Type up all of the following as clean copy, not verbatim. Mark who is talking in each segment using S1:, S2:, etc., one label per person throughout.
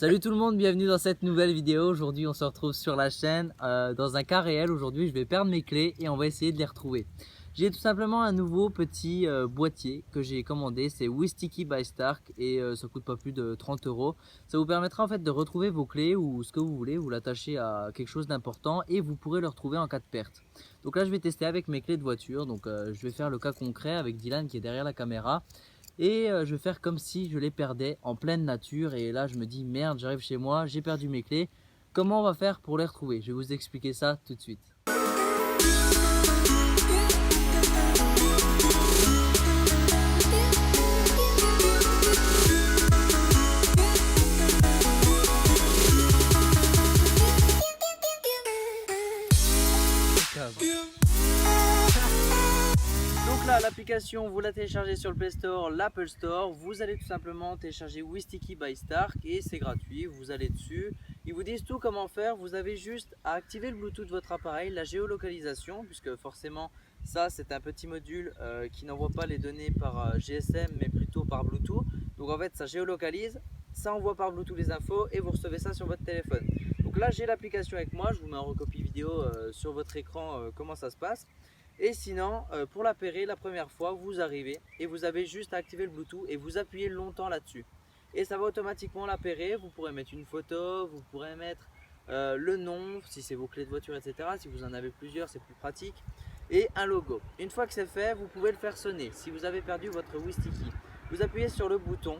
S1: Salut tout le monde, bienvenue dans cette nouvelle vidéo. Aujourd'hui on se retrouve sur la chaîne dans un cas réel. Aujourd'hui je vais perdre mes clés et on va essayer de les retrouver. J'ai tout simplement un nouveau petit boîtier que j'ai commandé, c'est Wistiki by Stark et ça coûte pas plus de 30 €. Ça vous permettra en fait de retrouver vos clés ou ce que vous voulez, vous l'attachez à quelque chose d'important et vous pourrez le retrouver en cas de perte. Donc là je vais tester avec mes clés de voiture, donc je vais faire le cas concret avec Dylan qui est derrière la caméra. Et je vais faire comme si je les perdais en pleine nature. Et là je me dis merde, j'arrive chez moi, j'ai perdu mes clés. Comment on va faire pour les retrouver? Je vais vous expliquer ça tout de suite. Donc là, l'application, vous la téléchargez sur le Play Store, l'Apple Store. Vous allez tout simplement télécharger Wistiki by Stark et c'est gratuit. Vous allez dessus. Ils vous disent tout comment faire. Vous avez juste à activer le Bluetooth de votre appareil, la géolocalisation, puisque forcément, ça c'est un petit module qui n'envoie pas les données par GSM, mais plutôt par Bluetooth. Donc en fait, ça géolocalise, ça envoie par Bluetooth les infos et vous recevez ça sur votre téléphone. Donc là, j'ai l'application avec moi. Je vous mets en recopie vidéo sur votre écran comment ça se passe. Et sinon, pour l'appairer, la première fois, vous arrivez et vous avez juste à activer le Bluetooth et vous appuyez longtemps là-dessus. Et ça va automatiquement l'appairer. Vous pourrez mettre une photo, vous pourrez mettre le nom, si c'est vos clés de voiture, etc. Si vous en avez plusieurs, c'est plus pratique. Et un logo. Une fois que c'est fait, vous pouvez le faire sonner. Si vous avez perdu votre Wistiki, vous appuyez sur le bouton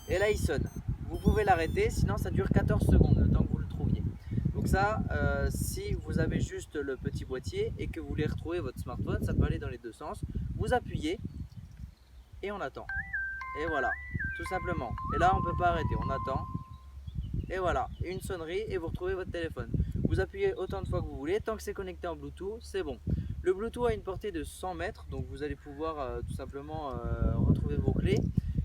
S1: et là il sonne. Vous pouvez l'arrêter, sinon ça dure 14 secondes, le temps que vous le trouviez. Donc ça, si vous avez juste le petit boîtier et que vous voulez retrouver votre smartphone, ça peut aller dans les deux sens. Vous appuyez et on attend. Et voilà, tout simplement. Et là, on ne peut pas arrêter, on attend. Et voilà, une sonnerie et vous retrouvez votre téléphone. Vous appuyez autant de fois que vous voulez, tant que c'est connecté en Bluetooth, c'est bon. Le Bluetooth a une portée de 100 mètres, donc vous allez pouvoir tout simplement retrouver vos clés.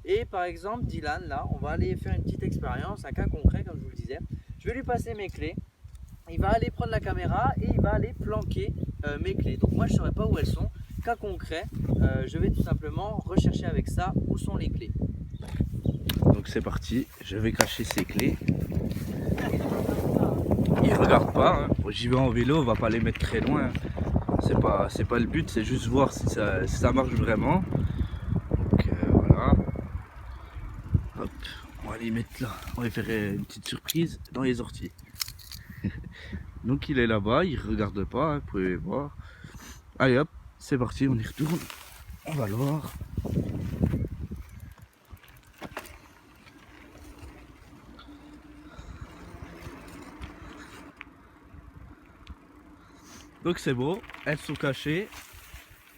S1: Et par exemple, Dylan, là, on va aller faire une petite expérience, un cas concret, comme je vous le disais. Je vais lui passer mes clés. Il va aller prendre la caméra et il va aller planquer mes clés. Donc moi je ne saurais pas où elles sont. Cas concret, je vais tout simplement rechercher avec ça où sont les clés.
S2: Donc c'est parti, je vais cacher ces clés. Il regarde pas, hein. J'y vais en vélo, on va pas les mettre très loin. C'est pas le but, c'est juste voir si ça marche vraiment. Donc voilà. Hop, on va les mettre là. On va faire une petite surprise dans les orties. Donc il est là-bas, il regarde pas, hein, vous pouvez voir. Allez hop, c'est parti, on y retourne. On va le voir. Donc c'est bon, elles sont cachées.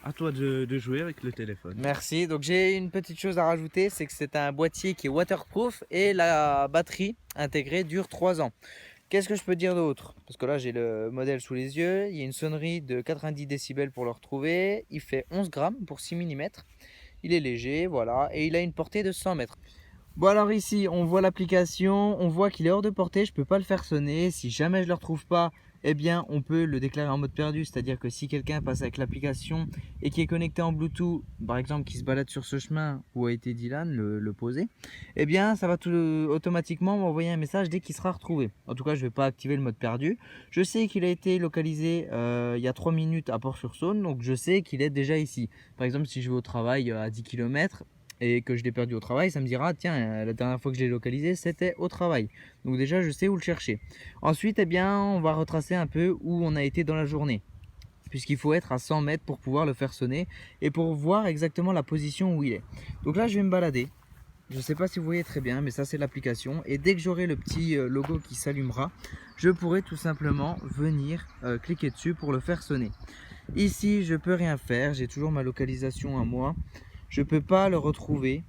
S2: À toi de jouer avec le téléphone.
S1: Merci, donc j'ai une petite chose à rajouter, c'est que c'est un boîtier qui est waterproof et la batterie intégrée dure 3 ans. Qu'est-ce que je peux dire d'autre? Parce que là j'ai le modèle sous les yeux, il y a une sonnerie de 90 décibels pour le retrouver, il fait 11 grammes pour 6 mm, il est léger, voilà, et il a une portée de 100 mètres. Bon alors ici on voit l'application, on voit qu'il est hors de portée, je peux pas le faire sonner. Si jamais je le retrouve pas, eh bien on peut le déclarer en mode perdu, c'est à dire que si quelqu'un passe avec l'application et qui est connecté en Bluetooth, par exemple qui se balade sur ce chemin où a été Dylan le poser, eh bien ça va tout automatiquement m'envoyer un message dès qu'il sera retrouvé. En tout cas je vais pas activer le mode perdu. Je sais qu'il a été localisé il y a 3 minutes à Port-sur-Saône, donc je sais qu'il est déjà ici. Par exemple si je vais au travail à 10 km et que je l'ai perdu au travail, ça me dira tiens, la dernière fois que je l'ai localisé c'était au travail. Donc déjà je sais où le chercher. Ensuite eh bien on va retracer un peu où on a été dans la journée, puisqu'il faut être à 100 mètres pour pouvoir le faire sonner et pour voir exactement la position où il est. Donc là je vais me balader, je ne sais pas si vous voyez très bien, mais ça c'est l'application, et dès que j'aurai le petit logo qui s'allumera, je pourrai tout simplement venir cliquer dessus pour le faire sonner. Ici je peux rien faire, j'ai toujours ma localisation à moi. Je ne peux pas le retrouver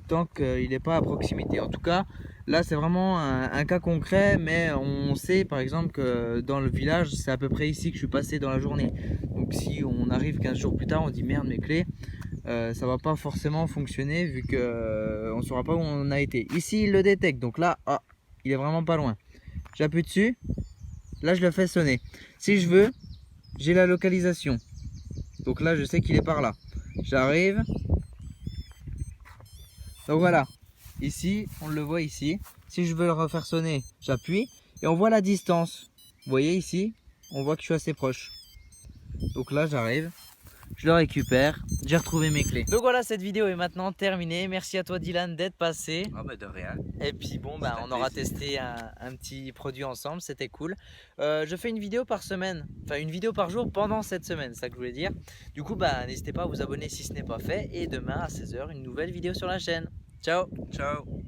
S1: tant qu'il n'est pas à proximité. En tout cas, là c'est vraiment un cas concret, mais on sait par exemple que dans le village, c'est à peu près ici que je suis passé dans la journée. Donc si on arrive 15 jours plus tard, on dit merde mes clés, ça va pas forcément fonctionner vu qu'on ne saura pas où on a été. Ici il le détecte, donc là, ah, il est vraiment pas loin. J'appuie dessus, là je le fais sonner. Si je veux, j'ai la localisation. Donc là je sais qu'il est par là. J'arrive. Donc voilà, Ici, on le voit ici. Si je veux le refaire sonner, j'appuie et on voit la distance. Vous voyez ici, on voit que je suis assez proche. Donc là, j'arrive, je le récupère, j'ai retrouvé mes clés. Donc voilà, cette vidéo est maintenant terminée. Merci à toi Dylan d'être passé.
S2: Ah bah de rien.
S1: Et puis bon, bah, on aura testé un petit produit ensemble, c'était cool. Je fais une vidéo par semaine, enfin une vidéo par jour pendant cette semaine, c'est ça que je voulais dire. Du coup, bah, n'hésitez pas à vous abonner si ce n'est pas fait. Et demain à 16 h, une nouvelle vidéo sur la chaîne. Ciao.
S2: Ciao.